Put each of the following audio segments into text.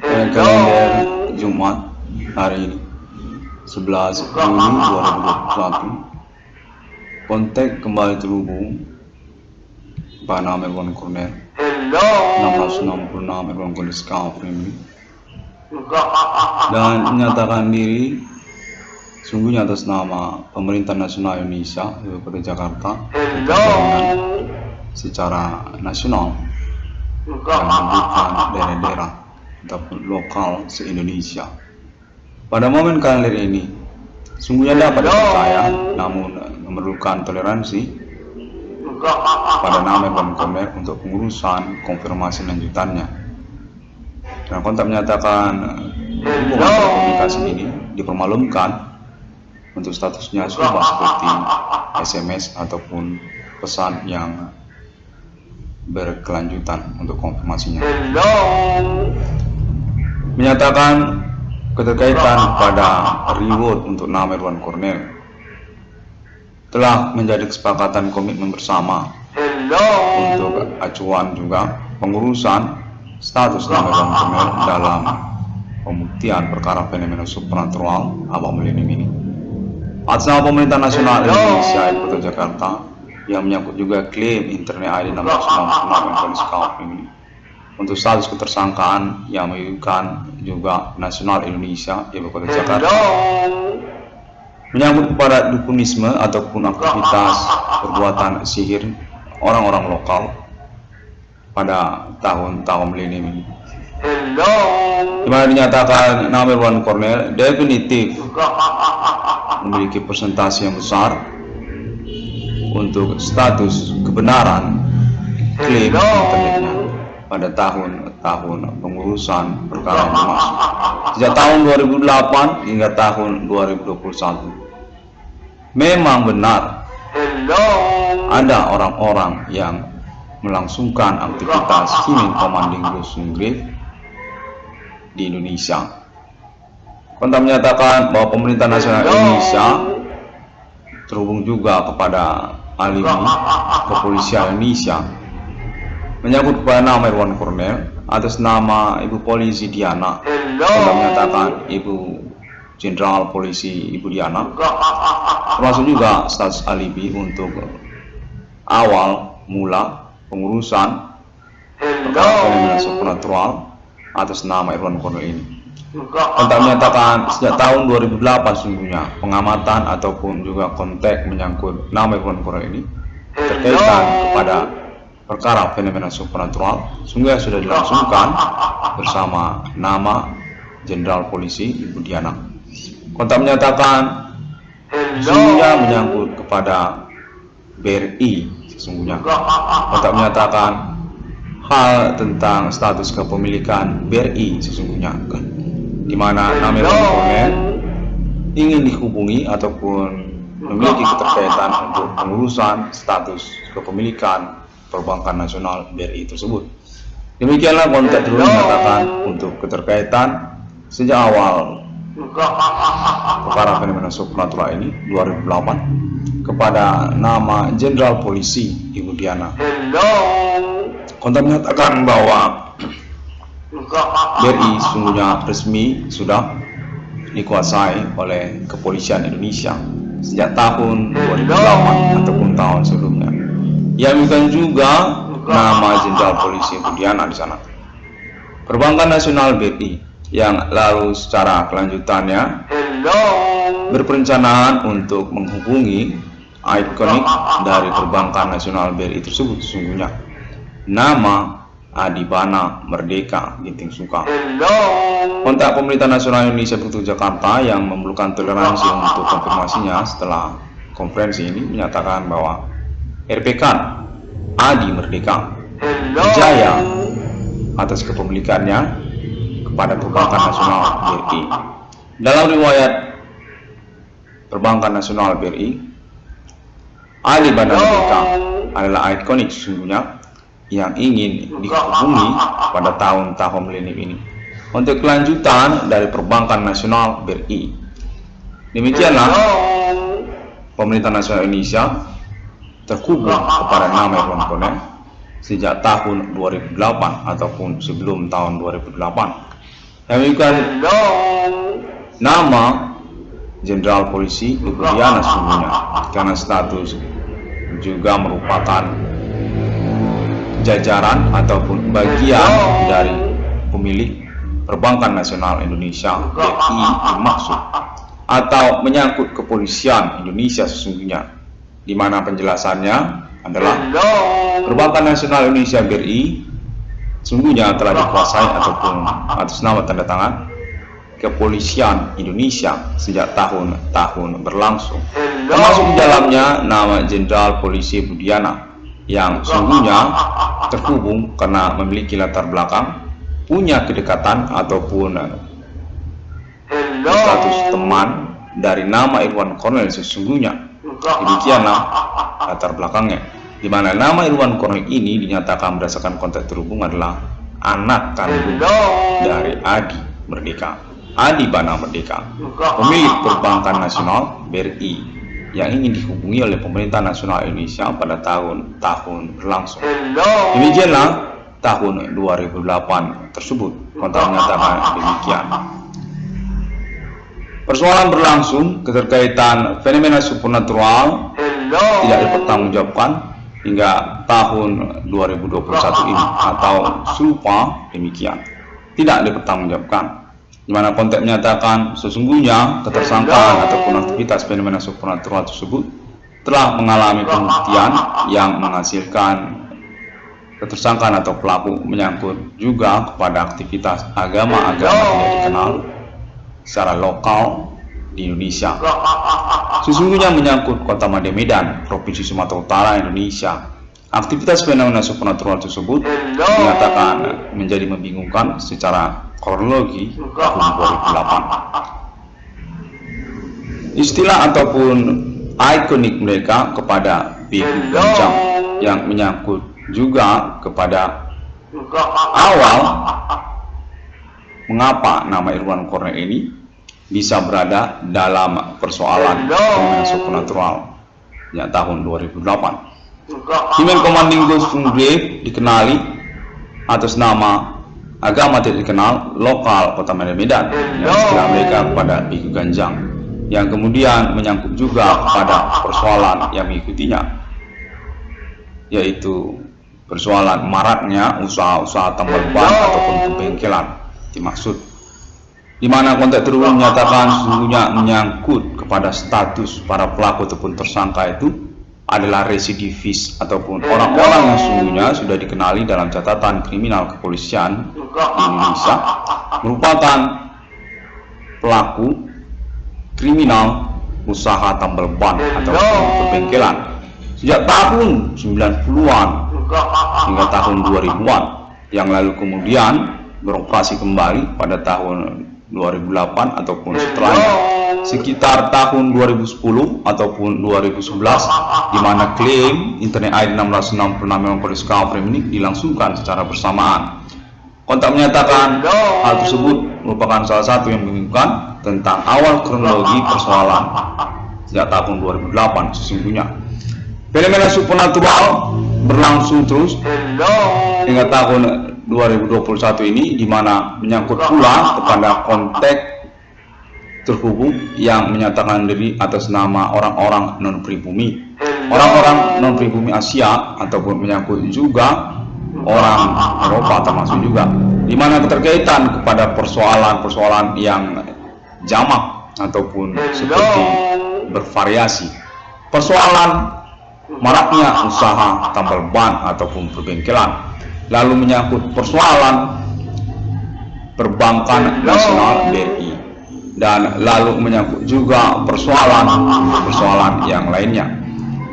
pada kalender Jumat hari ini 11 Juni 2021. Kontak kembali terhubung pada nama Irwan Cornel 666 Irwan Cornel Skafrim dan menyatakan diri sungguhnya atas nama Pemerintah Nasional Indonesia Ibu Kota Jakarta dengan secara nasional yang bukan daerah-daerah ataupun lokal se-Indonesia. Pada momen kalender ini sungguhnya dapat dipercaya, namun memerlukan toleransi pada nama Irwan Cornel untuk pengurusan konfirmasi lanjutannya. Dan kontak menyatakan hubungan komunikasi ini dipermaklumkan untuk statusnya serupa seperti SMS ataupun pesan yang berkelanjutan untuk konfirmasinya. Menyatakan keterkaitan pada reward untuk nama Irwan Cornel telah menjadi kesepakatan komitmen bersama untuk acuan juga pengurusan status nama Irwan Cornel dalam pembuktian perkara fenomena supernatural abah milenium ini. Atas nama Pemerintah Nasional Indonesia Ibu Kota Jakarta yang menyangkut juga klaim internet ID 666 ini untuk status ketersangkaan yang menyebutkan juga Nasional Indonesia Ibu Kota Jakarta menyangkut kepada dukunisme ataupun aktivitas perbuatan sihir orang-orang lokal pada tahun-tahun milenium ini, di mana dinyatakan nama Irwan Cornel definitif memiliki persentase yang besar untuk status kebenaran klaim internetnya pada tahun-tahun pengurusan perkara yang dimaksud sejak tahun 2008 hingga tahun 2021. Memang benar ada orang-orang yang melangsungkan aktivitas skimming commanding losing grave di Indonesia. Kontak menyatakan bahwa Pemerintah Nasional Indonesia terhubung juga kepada alibi Kepolisian Indonesia menyangkut kepada nama Irwan Cornel atas nama Ibu Polisi Diana. Kontak menyatakan Ibu Jenderal Polisi Ibu Diana termasuk juga status alibi untuk awal mula pengurusan perkara fenomena supernatural atas nama Irwan Cornel ini. Kontak menyatakan sejak tahun 2008 sungguhnya pengamatan ataupun juga kontak menyangkut nama Irwan Cornel ini terkaitan kepada perkara fenomena supernatural sungguhnya sudah dilangsungkan bersama nama Jenderal Polisi Ibu Diana. Kontak menyatakan sungguhnya menyangkut kepada BRI sesungguhnya. Kontak menyatakan hal tentang status kepemilikan BRI sesungguhnya, di mana nama Irwan Cornel ingin dihubungi ataupun memiliki keterkaitan untuk pengurusan status kepemilikan perbankan nasional BRI tersebut. Demikianlah kontak terus menyatakan untuk keterkaitan sejak awal perkara fenomena supernatural ini 2008 kepada nama Jenderal Polisi Ibu Diana. Kontak menyatakan bahwa BRI sesungguhnya resmi sudah dikuasai oleh Kepolisian Indonesia sejak tahun 2008 ataupun tahun sebelumnya. Yang bukan juga nama Jenderal Polisi Ibu Diana di sana. Perbankan Nasional BRI yang lalu secara kelanjutannya berperencanaan untuk menghubungi ikonik dari Perbankan Nasional BRI tersebut sesungguhnya nama Adibana Merdeka Ginting Suka. Kontak Pemerintah Nasional Indonesia Ibu Kota Jakarta yang memerlukan toleransi untuk konfirmasinya setelah konferensi ini menyatakan bahwa RPK Adi Merdeka Jaya atas kepemilikannya kepada Perbankan Nasional BRI. Dalam riwayat Perbankan Nasional BRI, Adibana Merdeka adalah ikonik sesungguhnya yang ingin dihubungi pada tahun-tahun milenium ini untuk kelanjutan dari Perbankan Nasional BRI. Demikianlah Pemerintah Nasional Indonesia terhubung kepada nama Irwan Cornel sejak tahun 2008 ataupun sebelum tahun 2008 yang bukan nama Jenderal Polisi Budiana sesungguhnya, karena status juga merupakan jajaran ataupun bagian dari pemilik Perbankan Nasional Indonesia BRI dimaksud, atau menyangkut kepolisian Indonesia sesungguhnya, di mana penjelasannya adalah Perbankan Nasional Indonesia BRI sesungguhnya telah dikuasai ataupun atas nama tanda tangan kepolisian Indonesia sejak tahun-tahun berlangsung, termasuk di dalamnya nama Jenderal Polisi Budiana yang sesungguhnya terhubung karena memiliki latar belakang, punya kedekatan ataupun status teman dari nama Irwan Cornel sesungguhnya. Demikianlah latar belakangnya, di mana nama Irwan Cornel ini dinyatakan berdasarkan konteks terhubung adalah anak kandung dari Adi Merdeka, Adi Bana Merdeka, pemilik Perbankan Nasional BRI yang ingin dihubungi oleh pemerintah nasional Indonesia pada tahun-tahun berlangsung. Demikianlah tahun 2008 tersebut kontak menyatakan demikian. Persoalan berlangsung keterkaitan fenomena supernatural tidak dipertanggungjawabkan hingga tahun 2021 ini, atau serupa demikian tidak dipertanggungjawabkan, di mana konteks menyatakan sesungguhnya ketersangkaan ataupun aktivitas fenomena supernatural tersebut telah mengalami pembuktian yang menghasilkan ketersangkaan atau pelaku menyangkut juga kepada aktivitas agama-agama tidak dikenal secara lokal di Indonesia. Sesungguhnya menyangkut Kota Medan, Provinsi Sumatera Utara, Indonesia. Aktivitas fenomena supernatural tersebut dinyatakan menjadi membingungkan secara kronologi tahun 2008. Istilah ataupun ikonik mereka kepada Biku Ganjang yang menyangkut juga kepada awal mengapa nama Irwan Cornel ini bisa berada dalam persoalan fenomena supernatural ya tahun 2008. Human Commanding Ghost Grave dikenali atas nama agama tidak dikenal lokal Kota Medan yang istilah mereka kepada Biku Ganjang, yang kemudian menyangkut juga kepada persoalan yang mengikutinya, yaitu persoalan maraknya usaha-usaha tambal ban ataupun pembengkelan dimaksud, di mana konteks terhubung menyatakan sesungguhnya menyangkut kepada status para pelaku ataupun tersangka itu adalah residivis ataupun orang-orang yang sesungguhnya sudah dikenali dalam catatan kriminal kepolisian di Indonesia merupakan pelaku kriminal usaha tambal ban ataupun pembengkelan sejak tahun 90-an hingga tahun 2000-an, yang lalu kemudian beroperasi kembali pada tahun 2008 ataupun setelahnya sekitar tahun 2010 ataupun 2011, di mana klaim Internet ID 666 memang discovery ini dilangsungkan secara bersamaan. Kontak menyatakan hal tersebut merupakan salah satu yang membingungkan tentang awal kronologi persoalan sejak tahun 2008 sesungguhnya. Fenomena supernatural berlangsung terus hingga tahun 2021 ini, di mana menyangkut pula kepada konteks terhubung yang menyatakan diri atas nama orang-orang non-pribumi, orang-orang non-pribumi Asia, ataupun menyangkut juga orang Eropa termasuk juga, di mana keterkaitan kepada persoalan-persoalan yang jamak ataupun seperti bervariasi, persoalan maraknya usaha tambal ban ataupun perbengkelan, lalu menyangkut persoalan Perbankan Nasional BRI, dan lalu menyangkut juga persoalan yang lainnya,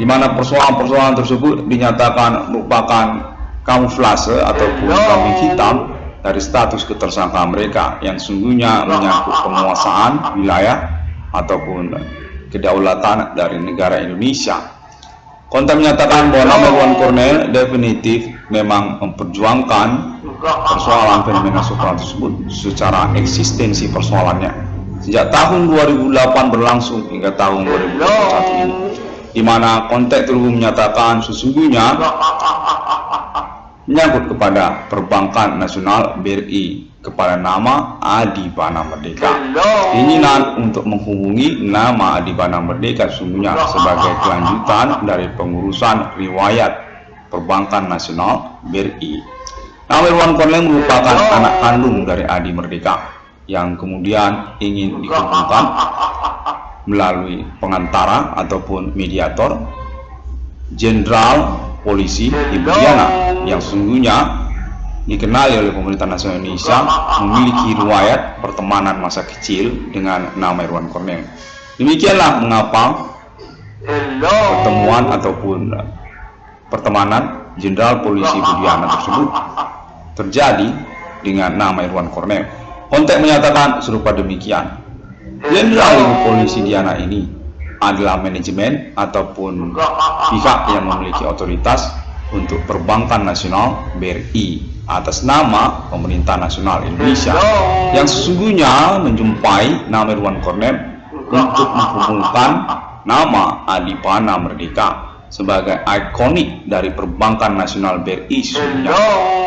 di mana persoalan-persoalan tersebut dinyatakan merupakan kamuflase ataupun kambing hitam dari status ketersangkaan mereka yang sungguhnya menyangkut penguasaan wilayah ataupun kedaulatan dari negara Indonesia. Kontak menyatakan bahwa nama Irwan Cornel definitif memang memperjuangkan persoalan fenomena supernatural tersebut secara eksistensi persoalannya sejak tahun 2008 berlangsung hingga tahun 2021 ini, di mana konteks terhubung menyatakan sesungguhnya menyangkut kepada Perbankan Nasional BRI kepada nama Adibana Merdeka. Keinginan untuk menghubungi nama Adibana Merdeka sesungguhnya sebagai kelanjutan dari pengurusan riwayat Perbankan Nasional BRI. Nama Irwan Cornel merupakan anak kandung dari Adi Merdeka yang kemudian ingin dihubungkan melalui pengantara ataupun mediator Jenderal Polisi Ibu Diana yang sesungguhnya dikenali oleh pemerintah nasional Indonesia memiliki riwayat pertemanan masa kecil dengan nama Irwan Cornel. Demikianlah mengapa pertemuan ataupun pertemanan Jenderal Polisi Ibu Diana tersebut terjadi dengan nama Irwan Cornel. Konteks menyatakan serupa demikian. Jenderal Ibu Polisi Diana ini adalah manajemen ataupun pihak yang memiliki otoritas untuk Perbankan Nasional BRI atas nama Pemerintah Nasional Indonesia yang sesungguhnya menjumpai nama Irwan Cornel untuk menghubungkan nama Adibana Merdeka sebagai ikonik dari Perbankan Nasional BRI sesungguhnya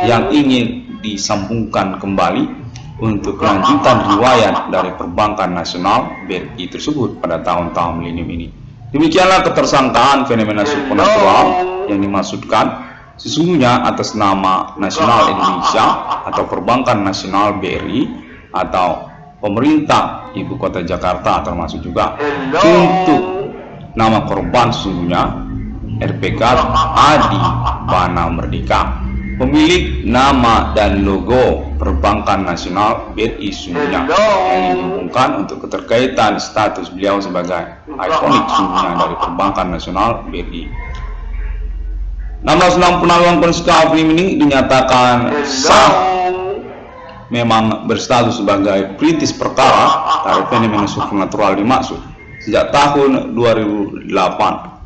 yang ingin disambungkan kembali untuk kelanjutan riwayat dari Perbankan Nasional BRI tersebut pada tahun-tahun milenium ini. Demikianlah ketersangkaan fenomena supernatural yang dimaksudkan sesungguhnya atas nama Nasional Indonesia atau Perbankan Nasional BRI atau Pemerintah Ibu Kota Jakarta termasuk juga untuk nama korban sesungguhnya RPK Adibana Merdeka. Pemilik nama dan logo Perbankan Nasional BRI sesungguhnya yang dihubungkan untuk keterkaitan status beliau sebagai ikonik sesungguhnya dari Perbankan Nasional BRI. 1666 Irwan Cornel ini dinyatakan sah memang berstatus sebagai perintis perkara dari fenomena supernatural dimaksud sejak tahun 2008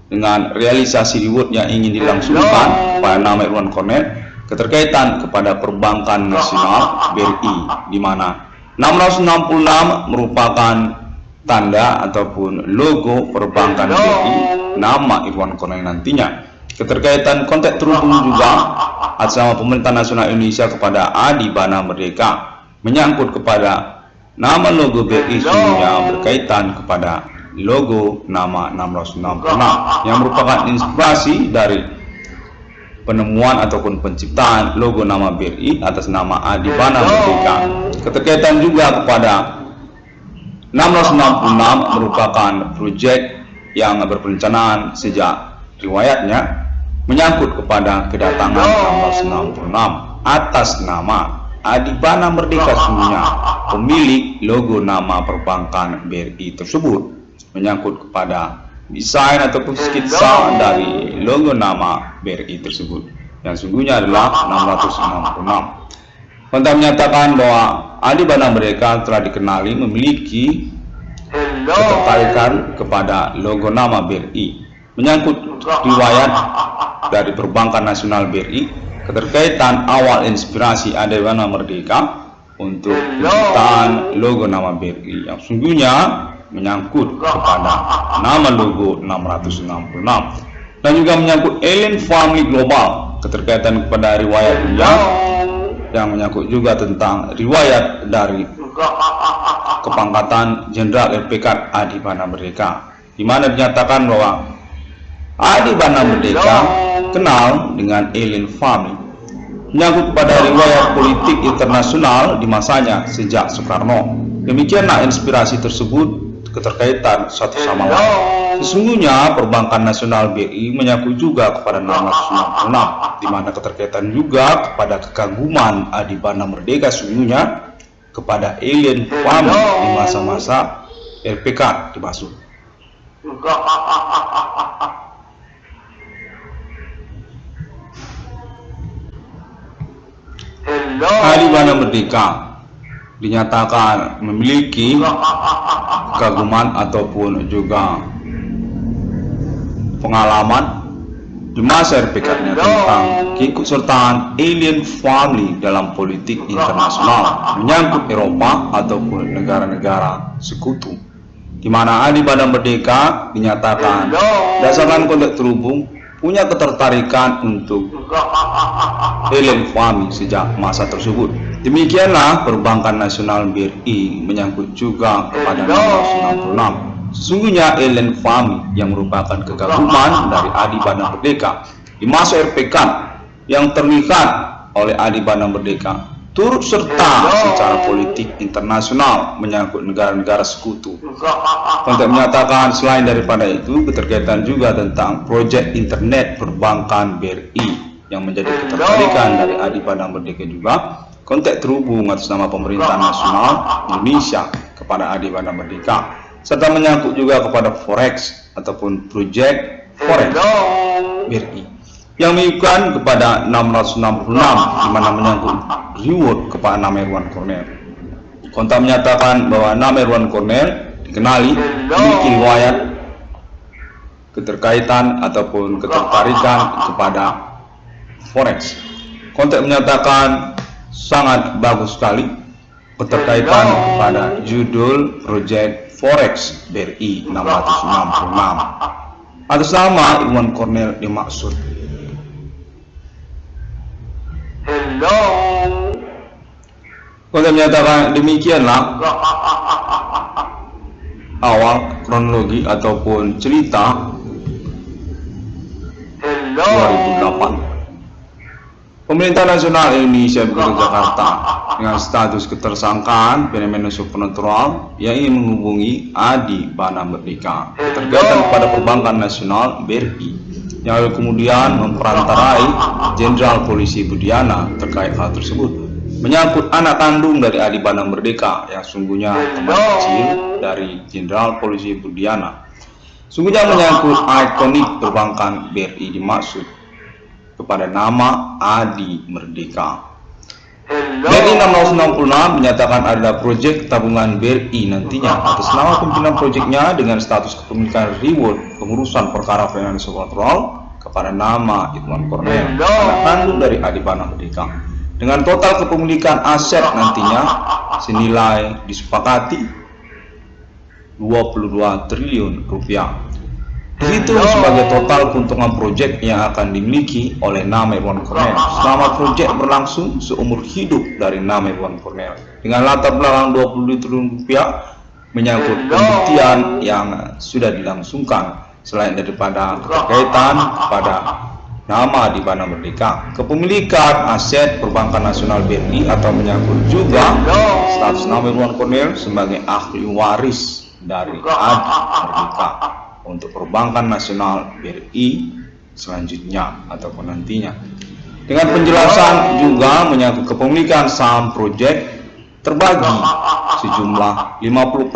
dengan realisasi reward yang ingin dilangsungkan pada nama Irwan Cornel keterkaitan kepada Perbankan Nasional BRI di mana 666 merupakan tanda ataupun logo Perbankan BRI nama Irwan Cornel nantinya. Keterkaitan konteks terhubung juga atas nama Pemerintah Nasional Indonesia kepada Adibana Merdeka menyangkut kepada nama logo BRI sesungguhnya berkaitan kepada logo nama 666 yang merupakan inspirasi dari penemuan ataupun penciptaan logo nama BRI atas nama Adibana Merdeka. Keterkaitan juga kepada 666 merupakan proyek yang berperencanaan sejak riwayatnya menyangkut kepada kedatangan 666 atas nama Adibana Merdeka sesungguhnya pemilik logo nama Perbankan BRI tersebut menyangkut kepada desain ataupun skitsa dari logo nama BRI tersebut yang sesungguhnya adalah 666. Konteks menyatakan bahwa Adibana Merdeka telah dikenali memiliki ketertarikan kepada logo nama BRI menyangkut riwayat dari Perbankan Nasional BRI, keterkaitan awal inspirasi Adibana Merdeka untuk penciptaan logo nama BRI yang sungguhnya menyangkut kepada nama logo 666 dan juga menyangkut Alien Family Global, keterkaitan kepada riwayat dunia yang menyangkut juga tentang riwayat dari kepangkatan Jenderal RPK Adibana Merdeka di mana dinyatakan bahwa Adibana Merdeka kenal dengan Alien Family menyangkut kepada riwayat politik internasional di masanya sejak Soekarno. Demikianlah inspirasi tersebut keterkaitan satu sama lain. Sesungguhnya Perbankan Nasional BRI menyangkut juga kepada 666 di mana keterkaitan juga kepada kekaguman Adibana Merdeka sesungguhnya kepada Alien Family di masa-masa RPK dimaksud. Adibana Merdeka dinyatakan memiliki kekaguman ataupun juga pengalaman di masa RPK-nya tentang keikutsertaan Alien Family dalam politik internasional menyangkut Eropa ataupun negara-negara sekutu, di mana Adibana Merdeka dinyatakan berdasarkan konteks terhubung punya ketertarikan untuk Ellen Fahmy sejak masa tersebut. Demikianlah perbankan nasional BRI menyangkut juga kepada 666. Sesungguhnya Ellen Fahmy yang merupakan kekaguman dari Adi Bana Merdeka di masa RPK yang terlihat oleh Adi Bana Merdeka turut serta secara politik internasional menyangkut negara-negara sekutu. Konteks menyatakan selain daripada itu keterkaitan juga tentang proyek internet perbankan BRI yang menjadi ketertarikan dari Adi Bana Merdeka juga. Konteks terhubung atas nama pemerintahan nasional Indonesia kepada Adi Bana Merdeka, serta menyangkut juga kepada Forex ataupun proyek Forex BRI yang mengikutkan kepada 666 di mana menyangkut reward kepada nama Irwan Cornell. Kontak menyatakan bahwa nama Irwan Cornell dikenali memiliki riwayat keterkaitan ataupun ketertarikan kepada Forex. Kontak menyatakan sangat bagus sekali keterkaitan kepada judul proyek Forex BRI 666 atas nama Irwan Cornell dimaksud. Konten menyatakan demikianlah awal kronologi ataupun cerita 2008. Pemerintah Nasional Indonesia Begitu Jakarta dengan status ketersangkaan fenomena supernatural yang ingin menghubungi Adi Bana Merdeka terkaitan pada perbankan nasional BRI yang lalu kemudian memperantarai Jenderal Polisi Budiana terkait hal tersebut, menyangkut anak kandung dari Adi Bana Merdeka yang sungguhnya teman kecil dari Jenderal Polisi Budiana. Sungguhnya menyangkut ikonik perbankan BRI dimaksud kepada nama Adi Merdeka. BRI 666 menyatakan ada proyek tabungan BRI nantinya atas nama pimpinan proyeknya dengan status kepemilikan reward pengurusan perkara fenomena supernatural kepada nama Irwan Cornell, anak kandung dari Adi Bana Merdeka, dengan total kepemilikan aset nantinya senilai disepakati 22 triliun rupiah. Dihitung sebagai total keuntungan proyek yang akan dimiliki oleh nama Irwan Cornell selama proyek berlangsung seumur hidup dari nama Irwan Cornell, dengan latar belakang 20 triliun rupiah menyangkut pembuktian yang sudah dilangsungkan selain daripada keterkaitan kepada nama Adi Bana Merdeka, kepemilikan aset perbankan nasional BRI atau menyangkut juga status nama Irwan Cornell sebagai ahli waris dari Adi Merdeka untuk perbankan nasional BRI selanjutnya ataupun nantinya, dengan penjelasan juga menyangkut kepemilikan saham proyek terbagi sejumlah 50%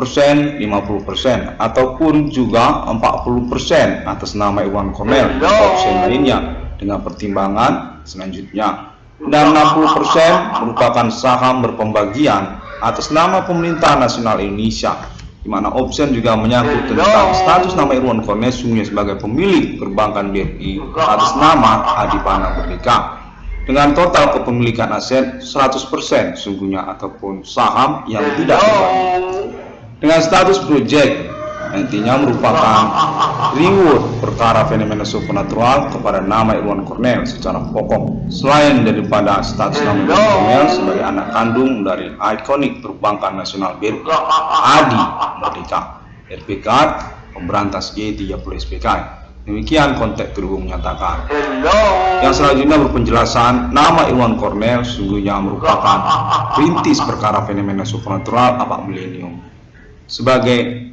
ataupun juga 40% atas nama Irwan Cornell dan opsi lainnya dengan pertimbangan selanjutnya, dan 60% merupakan saham berpembagian atas nama pemerintah nasional Indonesia, di mana option juga menyangkut tentang status nama Irwan Cornell sungguhnya sebagai pemilik perbankan BRI atas nama Adi Bana Merdeka dengan total kepemilikan aset 100% sungguhnya ataupun saham yang tidak terbagi, dengan status proyek nantinya merupakan reward perkara fenomena supernatural kepada nama Irwan Cornell secara pokok, selain daripada status nama Irwan Cornell sebagai anak kandung dari ikonik perbankan nasional BRI Adi Merdeka RPK pemberantas G30 SPK. Demikian konteks terhubung menyatakan. Yang selanjutnya berpenjelasan nama Irwan Cornell sungguhnya merupakan perintis perkara fenomena supernatural abad milenium sebagai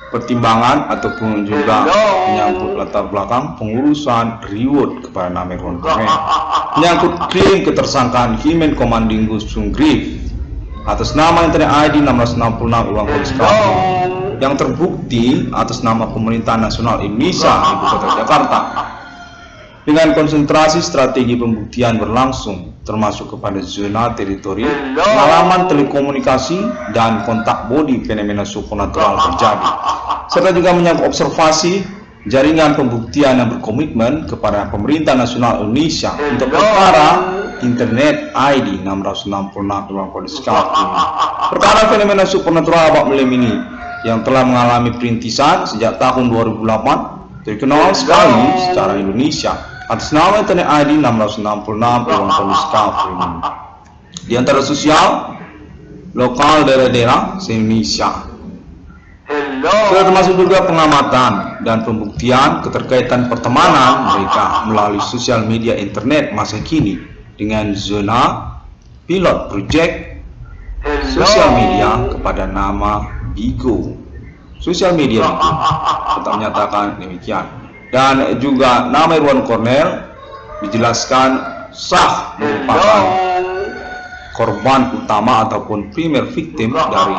pertimbangan ataupun juga menyangkut latar belakang pengurusan reward kepada nama Irwan Cornell, menyangkut klaim ketersangkaan Himen Komandinggus Sunggrief atas nama Internet ID 1666 Irwan Cornell yang terbukti atas nama pemerintahan nasional Indonesia Ibu Kota Jakarta, dengan konsentrasi strategi pembuktian berlangsung termasuk kepada zona teritori, pengalaman telekomunikasi dan kontak body fenomena supernatural terjadi, serta juga menyangkut observasi jaringan pembuktian yang berkomitmen kepada pemerintah nasional Indonesia untuk perkara Internet ID 666 Irwan Cornell. Perkara fenomena supernatural abad milenium ini yang telah mengalami perintisan sejak tahun 2008 terkenal sekali secara Indonesia atas nama internet ID 666 Irwan Koliska Freeman. Di antara sosial lokal daerah-daerah se-Indonesia. Termasuk juga pengamatan dan pembuktian keterkaitan pertemanan mereka melalui sosial media internet masa kini dengan zona pilot project sosial media kepada nama Bigo. Sosial media Bigo tetap menyatakan demikian. Dan juga nama Irwan Cornel dijelaskan sah merupakan korban utama ataupun primer victim dari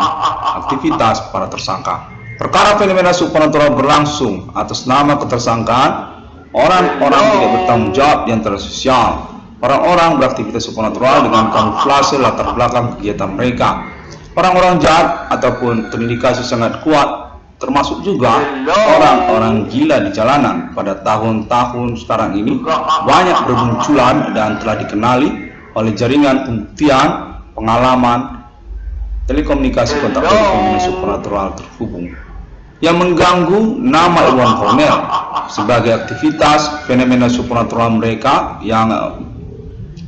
aktivitas para tersangka. Perkara fenomena supernatural berlangsung atas nama ketersangkaan orang-orang tidak bertanggung jawab di antara sosial. Orang-orang beraktivitas supernatural dengan kamuflase latar belakang kegiatan mereka. Orang-orang jahat ataupun terindikasi sangat kuat, termasuk juga orang-orang gila di jalanan pada tahun-tahun sekarang ini banyak bermunculan dan telah dikenali oleh jaringan pembuktian pengalaman telekomunikasi kontak fenomena supernatural terhubung yang mengganggu nama Irwan Cornel sebagai aktivitas fenomena supernatural mereka yang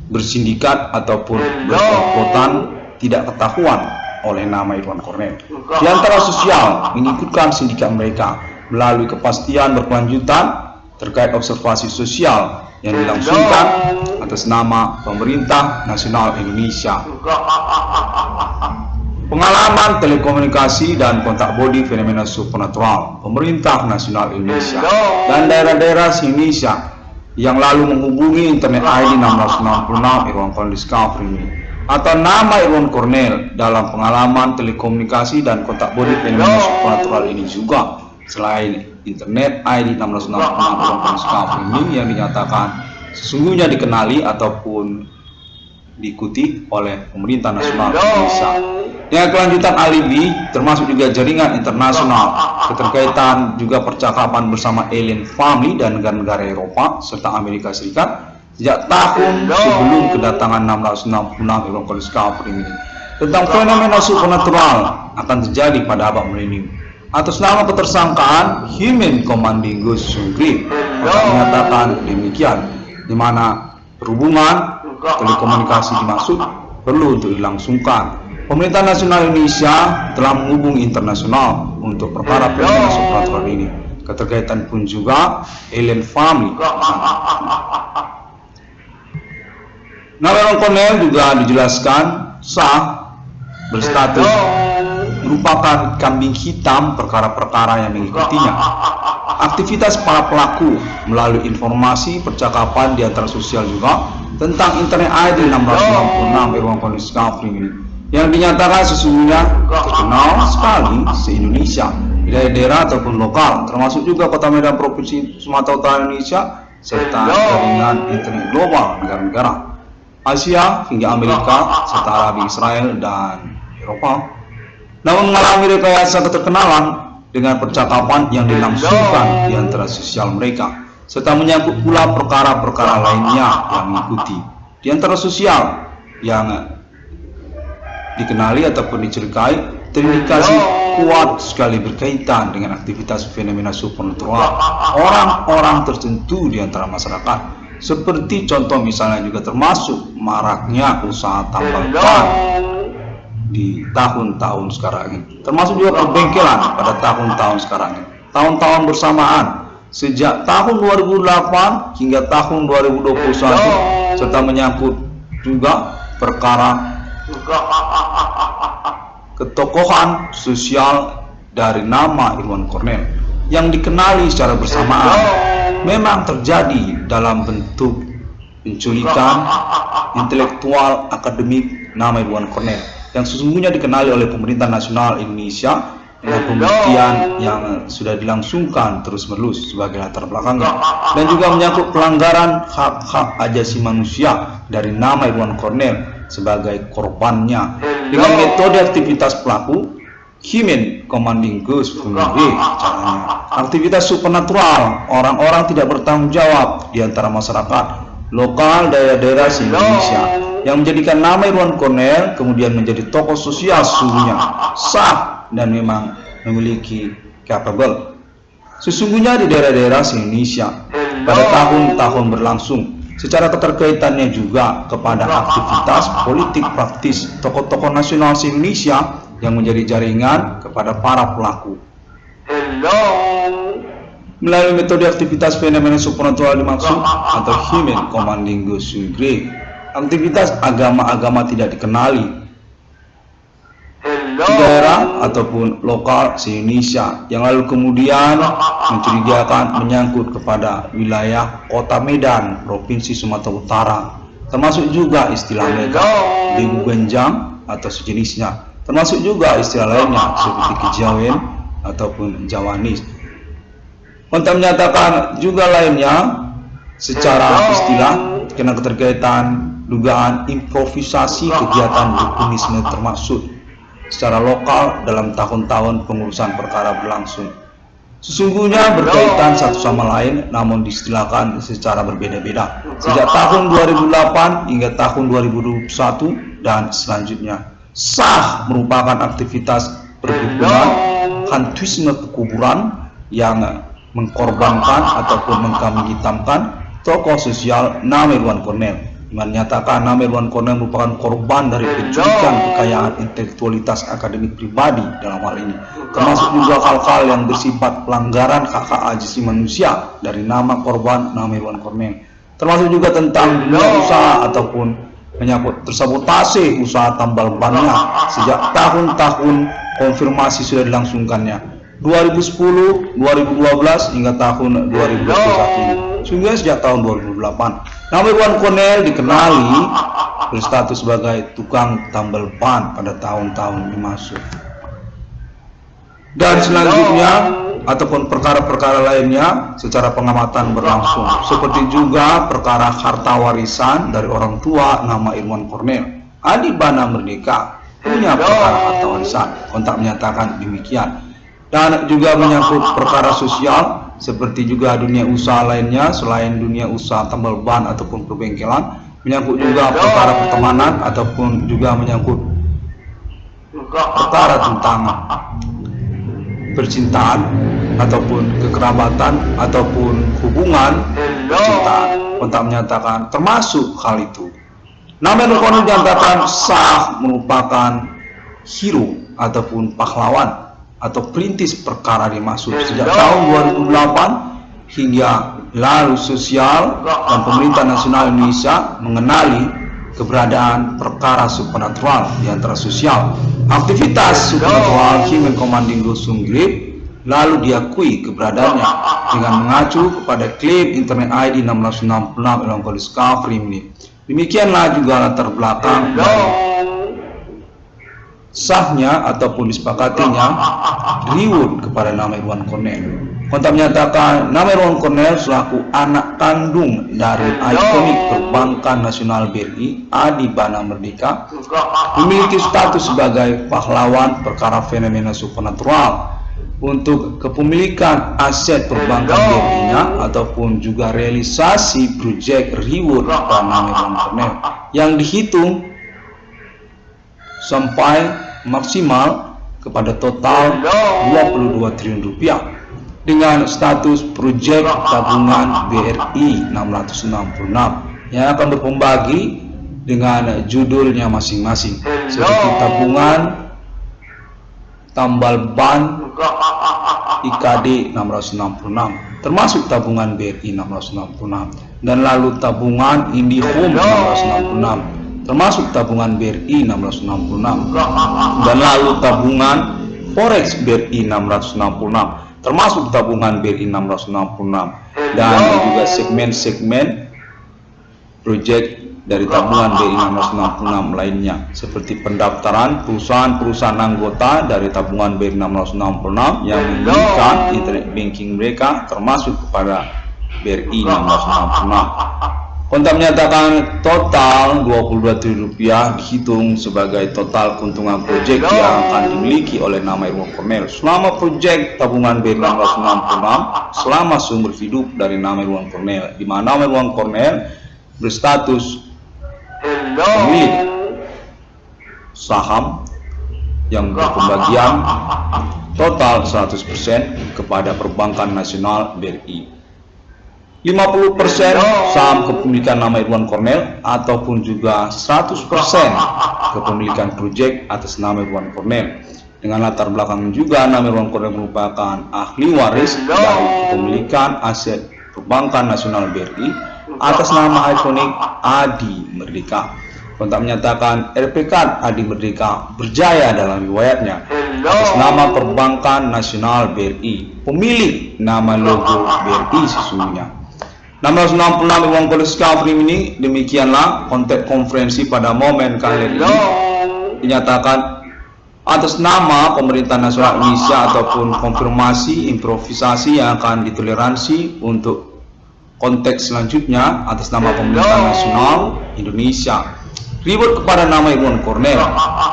bersindikat ataupun berkomplotan tidak ketahuan oleh nama Irwan Cornel. Di antara sosial mengikutkan sindikat mereka melalui kepastian berkelanjutan terkait observasi sosial yang dilangsungkan atas nama Pemerintah Nasional Indonesia. Pengalaman telekomunikasi dan kontak bodi fenomena supernatural Pemerintah Nasional Indonesia dan daerah-daerah Indonesia yang lalu menghubungi internet ID 666 Irwan Koliska Freeman atau nama Irwan Cornel dalam pengalaman telekomunikasi dan kontak bodi fenomena supernatural ini juga. Selain internet ID 666 Irwan Koliska Freeman yang dinyatakan sesungguhnya dikenali ataupun diikuti oleh Pemerintah Nasional Indonesia. Yang kelanjutan alibi termasuk juga jaringan internasional, keterkaitan juga percakapan bersama alien family dan negara-negara Eropa serta Amerika Serikat sejak tahun sebelum kedatangan 666 Irwan Koliska Freeman tentang fenomena supernatural akan terjadi pada abad milenium. Atas nama ketersangkaan Human Commanding Ghost Sungri menyatakan demikian, di mana perhubungan telekomunikasi dimaksud perlu untuk dilangsungkan. Pemerintah Nasional Indonesia telah menghubungi internasional untuk perkara fenomena supernatural ini. Keterkaitan pun juga alien family. Nama Irwan Cornel juga dijelaskan sah berstatus merupakan kambing hitam perkara-perkara yang mengikutinya. Aktivitas para pelaku melalui informasi percakapan di antara sosial juga tentang internet ID 666 Irwan Koliska Freeman yang dinyatakan sesungguhnya terkenal sekali se-Indonesia di daerah ataupun lokal, termasuk juga Kota Medan Provinsi Sumatera Utara Indonesia serta jaringan internet global negara-negara Asia hingga Amerika serta Arabia, Israel dan Eropa. Namun mengalami rekayasa keterkenalan dengan percakapan yang dilangsungkan di antara sosial mereka serta menyangkut pula perkara-perkara lainnya yang mengikuti di antara sosial yang dikenali ataupun dicurigai terindikasi kuat sekali berkaitan dengan aktivitas fenomena supernatural orang-orang tertentu di antara masyarakat, seperti contoh misalnya juga termasuk maraknya usaha tambal ban di tahun-tahun sekarang ini, termasuk juga perbengkelan pada tahun-tahun sekarang ini, tahun-tahun bersamaan sejak tahun 2008 hingga tahun 2021 serta menyangkut juga perkara ketokohan sosial dari nama Irwan Cornel yang dikenali secara bersamaan memang terjadi dalam bentuk penculikan intelektual akademik nama Irwan Cornel yang sesungguhnya dikenali oleh Pemerintah Nasional Indonesia dengan pembuktian yang sudah dilangsungkan terus-menerus sebagai latar belakangnya, dan juga menyangkut pelanggaran hak-hak asasi manusia dari nama Irwan Cornel sebagai korbannya dengan metode aktivitas pelaku Human Commanding Ghost caranya aktivitas supernatural orang-orang tidak bertanggung jawab di antara masyarakat lokal daerah-daerah Indonesia yang menjadikan nama Irwan Cornel kemudian menjadi tokoh sosial sesungguhnya sah dan memang memiliki capable Sesungguhnya di daerah-daerah se-Indonesia pada tahun-tahun berlangsung, secara keterkaitannya juga kepada aktivitas politik praktis tokoh-tokoh nasional se-Indonesia yang menjadi jaringan kepada para pelaku. Melalui metode aktivitas fenomena supernatural dimaksud atau Human Commanding Ghost Group, aktivitas agama-agama tidak dikenali di daerah ataupun lokal se-Indonesia yang lalu kemudian mencurigakan menyangkut kepada wilayah Kota Medan, Provinsi Sumatera Utara, termasuk juga istilah mereka Begu Genjang atau sejenisnya, termasuk juga istilah lainnya seperti kejawen ataupun Jawanis. Kontak menyatakan juga lainnya secara istilah kena keterkaitan dugaan improvisasi kegiatan dukunisme termasuk secara lokal dalam tahun-tahun pengurusan perkara berlangsung. Sesungguhnya berkaitan satu sama lain namun diistilahkan secara berbeda-beda sejak tahun 2008 hingga tahun 2021 dan selanjutnya. Sah merupakan aktivitas perdukunan, hantuisme kekuburan yang mengkorbankan ataupun mengkambing hitamkan tokoh sosial nama Irwan Cornel. Menyatakan nama Irwan Cornel merupakan korban dari penculikan kekayaan intelektualitas akademik pribadi dalam hal ini, termasuk juga hal-hal yang bersifat pelanggaran hak asasi manusia dari nama korban nama Irwan Cornel, termasuk juga tentang dunia usaha ataupun menyangkut tersabotase usaha tambal bannya sejak tahun-tahun konfirmasi sudah dilangsungkannya 2010, 2012 hingga tahun 2021. Sehingga sejak tahun 2008, nama Irwan Cornel dikenali berstatus sebagai tukang tambal ban pada tahun-tahun dimaksud. Dan selanjutnya ataupun perkara-perkara lainnya secara pengamatan berlangsung, seperti juga perkara harta warisan dari orang tua nama Irwan Cornel. Adi Bana Merdeka punya perkara harta warisan, kontak menyatakan demikian. Dan juga menyangkut perkara sosial seperti juga dunia usaha lainnya selain dunia usaha tambal ban ataupun perbengkelan, menyangkut juga perkara pertemanan ataupun juga menyangkut perkara tentang percintaan ataupun kekerabatan ataupun hubungan percintaan. Kontak menyatakan termasuk hal itu. Nama Irwan Cornel dinyatakan sah merupakan hero ataupun pahlawan atau perintis perkara dimaksud sejak tahun 2008 hingga lalu sosial dan pemerintah nasional Indonesia mengenali keberadaan perkara supernatural di antara sosial. Aktivitas supernatural Human Commanding Ghost Group lalu diakui keberadaannya dengan mengacu kepada klaim internet ID 1666 Elon Discovery ini. Demikianlah juga latar belakang dari sahnya ataupun disepakatinya reward kepada nama Irwan Cornel. Kontak menyatakan nama Irwan Cornel selaku anak kandung dari ikonik perbankan nasional BRI Adi Bana Merdeka memiliki status sebagai pahlawan perkara fenomena supernatural untuk kepemilikan aset perbankan BRI-nya ataupun juga realisasi proyek reward kepada nama Irwan Cornel yang dihitung sampai maksimal kepada total 22 triliun rupiah dengan status proyek tabungan BRI 666 yang akan berpembagi dengan judulnya masing-masing seperti tabungan tambal ban IKD 666 termasuk tabungan BRI 666 dan lalu tabungan IndiHome 666 termasuk tabungan BRI 666 dan lalu tabungan Forex BRI 666 termasuk tabungan BRI 666 dan juga segmen-segmen proyek dari tabungan BRI 666 lainnya seperti pendaftaran perusahaan-perusahaan anggota dari tabungan BRI 666 yang memiliki internet banking mereka termasuk kepada BRI 666. Kontak menyatakan total 22 triliun rupiah dihitung sebagai total keuntungan proyek yang akan dimiliki oleh nama Irwan Cornel selama proyek tabungan BRI 666 selama sumber hidup dari nama Irwan Cornel, di mana nama Irwan Cornel berstatus pemilik saham yang berpembagian total 100% kepada Perbankan Nasional BRI. 50% saham kepemilikan nama Irwan Cornel ataupun juga 100% kepemilikan proyek atas nama Irwan Cornel. Dengan latar belakang juga nama Irwan Cornel merupakan ahli waris dari kepemilikan aset Perbankan Nasional BRI atas nama ikonik Adi Merdeka. Kontak menyatakan RPK Adi Merdeka berjaya dalam riwayatnya atas nama Perbankan Nasional BRI, pemilik nama logo BRI sesungguhnya. 666 Irwan Cornel Discovery ini, demikianlah konteks konferensi pada momen kali ini dinyatakan atas nama Pemerintah Nasional Indonesia ataupun konfirmasi improvisasi yang akan ditoleransi untuk konteks selanjutnya atas nama Pemerintah Nasional Indonesia. Reward kepada nama Irwan Cornel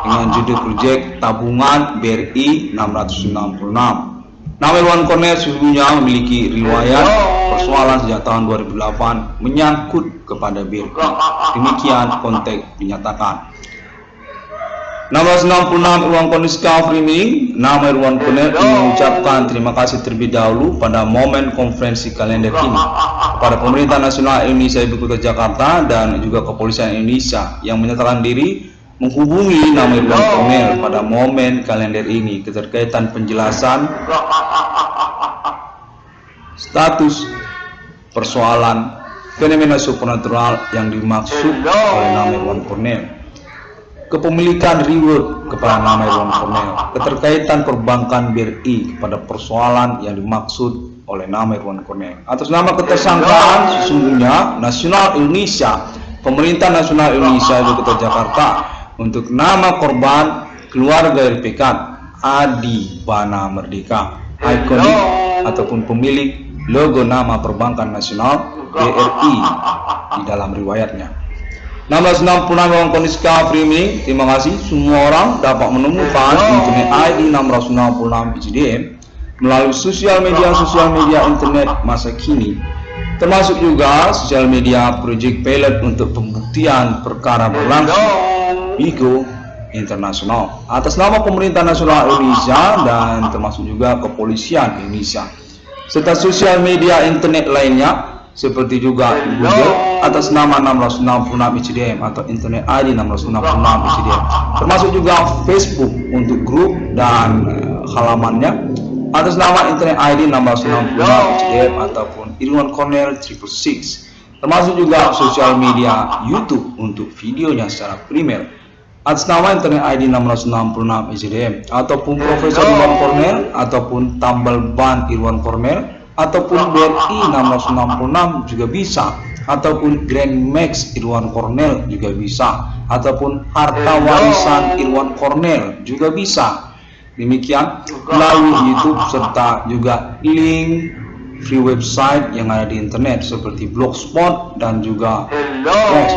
dengan judul proyek tabungan BRI 666. Nama Irwan Cornel sesungguhnya memiliki riwayat persoalan sejak tahun 2008 menyangkut kepada BRI. Demikian konteks dinyatakan. 666 Irwan Cornel Discovery ini, nama Irwan Cornel ingin mengucapkan terima kasih terlebih dahulu pada momen konferensi kalender ini kepada Pemerintah Nasional Indonesia Ibu Kota Jakarta dan juga Kepolisian Indonesia yang menyatakan diri menghubungi nama Irwan Cornel pada momen kalender ini keterkaitan penjelasan status persoalan fenomena supernatural yang dimaksud oleh nama Irwan Cornel, kepemilikan reward kepada nama Irwan Cornel, keterkaitan perbankan BRI kepada persoalan yang dimaksud oleh nama Irwan Cornel. Atas nama ketersangkaan sesungguhnya Nasional Indonesia, Pemerintah Nasional Indonesia Ibu Kota Jakarta, untuk nama korban keluarga RPK Adi Bana Merdeka, ikonik ataupun pemilik logo nama Perbankan Nasional BRI di dalam riwayatnya. 666 Irwan Cornel Discovery ini, terima kasih. Semua orang dapat menemukan internet ID 666 ICDM melalui sosial media internet masa kini, termasuk juga sosial media Project Pilot untuk pembuktian perkara berlangsung Bigo Internasional atas nama Pemerintah Nasional Indonesia dan termasuk juga Kepolisian Indonesia, serta sosial media internet lainnya seperti juga Google atas nama 666 ICDM atau internet ID 666 ICDM, termasuk juga Facebook untuk grup dan halamannya atas nama internet ID 666 ICDM ataupun Irwan Cornel 666, termasuk juga sosial media YouTube untuk videonya secara primer atas nama internet ID 666 ICDM ataupun Profesor Irwan Cornel ataupun tambal ban Irwan Cornel ataupun BRI 666 juga bisa, ataupun Grand Max Irwan Cornel juga bisa, ataupun harta warisan Irwan Cornel juga bisa. Demikian melalui YouTube serta juga link free website yang ada di internet seperti Blogspot dan juga Rex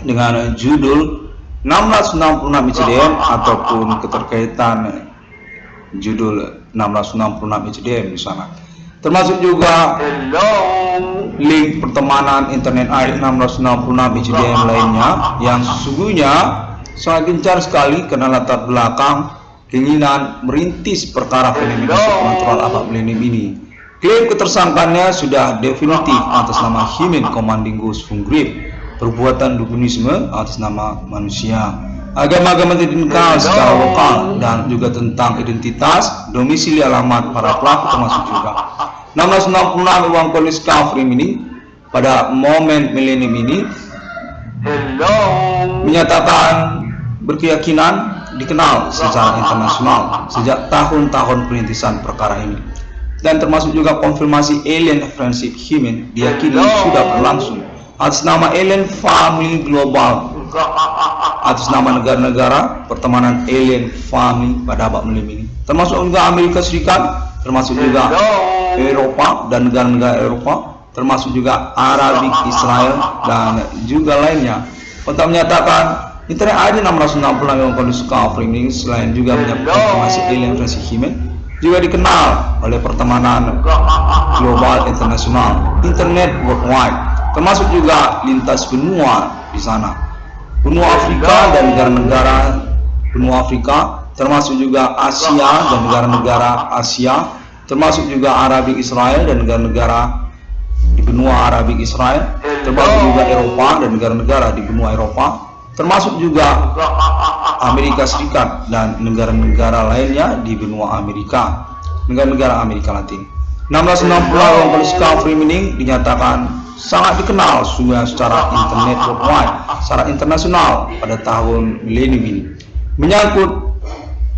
dengan judul 666 ICDM ataupun keterkaitan judul 666 ICDM di sana. Termasuk juga link pertemanan internet ID 666 ICDM lainnya yang sesungguhnya sangat gencar sekali karena latar belakang keinginan merintis perkara fenomena supernatural abad milenium ini. Klaim ketersangkaannya sudah definitif atas nama Human Commanding Ghost Fungrip, perbuatan dukunisme atas nama manusia, agama-agama tertinggal secara lokal, dan juga tentang identitas, domisili, alamat para pelaku termasuk juga 666 Irwan Cornel Discovery ini pada momen milenium ini menyatakan berkeyakinan dikenal secara internasional sejak tahun-tahun perintisan perkara ini, dan termasuk juga konfirmasi alien friendship human diyakini sudah berlangsung atas nama Alien Family Global, atas nama negara-negara pertemanan Alien Family pada abad milenium ini, termasuk juga Amerika Serikat, termasuk juga Eropa dan negara-negara Eropa, termasuk juga Arabik, Israel dan juga lainnya. Untuk menyatakan internet ID 666 Irwan Cornel Discovery ini selain juga menyebut konfirmasi alien friendship human juga dikenal oleh pertemanan global internasional, internet worldwide, termasuk juga lintas benua di sana, benua Afrika dan negara-negara benua Afrika termasuk juga Asia dan negara-negara Asia, termasuk juga Arabik Israel dan negara-negara di benua Arabik Israel, termasuk juga Eropa dan negara-negara di benua Eropa, termasuk juga Amerika Serikat dan negara-negara lainnya di benua Amerika, negara-negara Amerika Latin. 1660 Roman Discovery Meaning dinyatakan sangat dikenal secara internet worldwide, secara internasional pada tahun milenium ini. Menyangkut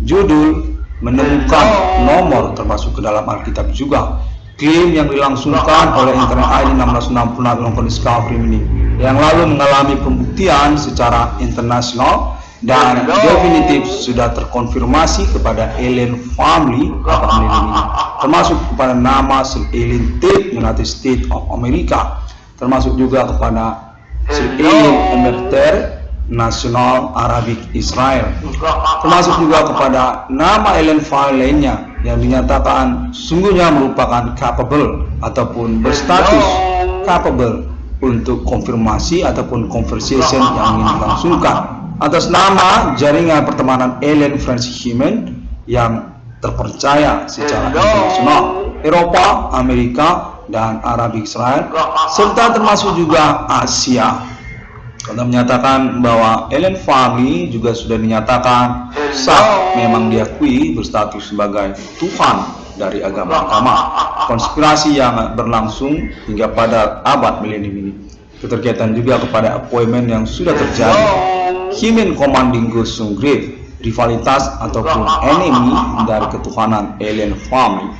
judul, menemukan nomor termasuk ke dalam Alkitab juga. Klaim yang dilangsungkan oleh Internet ID 1666 Roman Discovery Meaning yang lalu mengalami pembuktian secara internasional dan definitif sudah terkonfirmasi kepada alien family abad milenium ini, termasuk kepada nama alien Tape United States of America, termasuk juga kepada alien emerter nasional Arabik Israel, termasuk juga kepada nama alien family lainnya yang dinyatakan sungguhnya merupakan capable ataupun berstatus capable untuk konfirmasi ataupun conversation yang ingin dilangsungkan atas nama jaringan pertemanan alien French human yang terpercaya secara internasional, Eropa, Amerika, dan Arab Israel, serta termasuk juga Asia. Kita menyatakan bahwa alien family juga sudah dinyatakan sah, memang diakui berstatus sebagai Tuhan dari agama-agama konspirasi yang berlangsung hingga pada abad milenium ini. Keterkaitan juga kepada appointment yang sudah terjadi, Human Commanding Ghost Grave, rivalitas ataupun enemy dari ketuhanan alien family,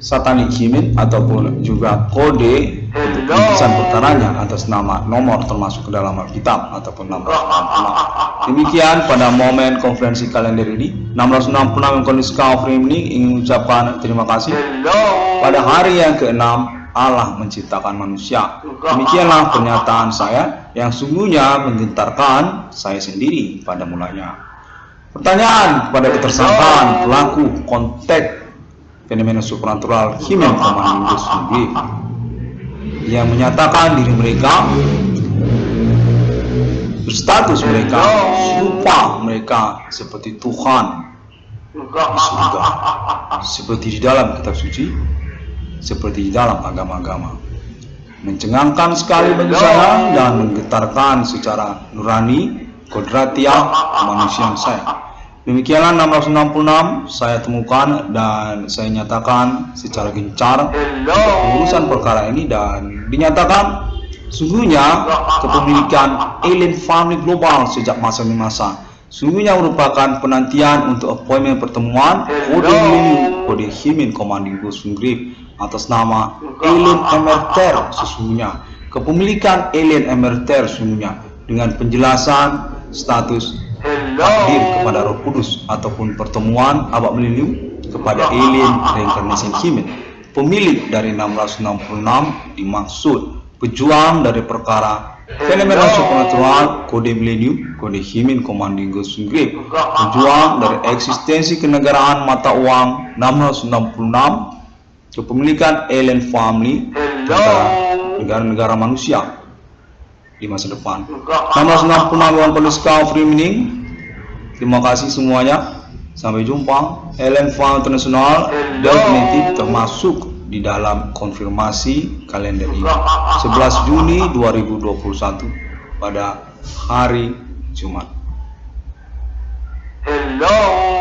satanic human ataupun juga kode untuk perintisan perkaranya atas nama nomor termasuk ke dalam Alkitab ataupun 1666. Demikian pada momen konferensi kalender ini, 1666 Discovery ini ingin mengucapkan terima kasih. Pada hari yang ke-6 Allah menciptakan manusia. Demikianlah pernyataan saya yang sungguhnya menggentarkan saya sendiri pada mulanya. Pertanyaan kepada ketersangkaan pelaku kontak fenomena supernatural Human Commanding Ghost Grave yang menyatakan diri mereka berstatus mereka serupa mereka seperti Tuhan di surga, seperti di dalam kitab suci, seperti di dalam agama-agama. Mencengangkan sekali bagi saya dan menggetarkan secara nurani kodratiah kemanusiaan saya. Demikianlah 1666 saya temukan dan saya nyatakan secara gencar urusan perkara ini, dan dinyatakan sungguhnya kepemilikan alien family global sejak masa demi masa sungguhnya merupakan penantian untuk appointment pertemuan kode milenium, kode Human Commanding Ghost Grave atas nama alien emerter. Sesungguhnya kepemilikan alien emerter sungguhnya dengan penjelasan status takdir kepada Roh Kudus ataupun pertemuan abad milenium kepada alien reincarnation human. Pemilik dari 1666 dimaksud pejuang dari perkara fenomena supernatural kode milenium, kode Human Commanding Ghost Grave, pejuang dari eksistensi kenegaraan mata uang 1666, kepemilikan alien family antara negara-negara manusia di masa depan. 1666 Discovery Meaning. Terima kasih semuanya. Sampai jumpa. Alien Family International definitif termasuk di dalam konfirmasi kalender ini. 11 Juni 2021 pada hari Jumat. Hello.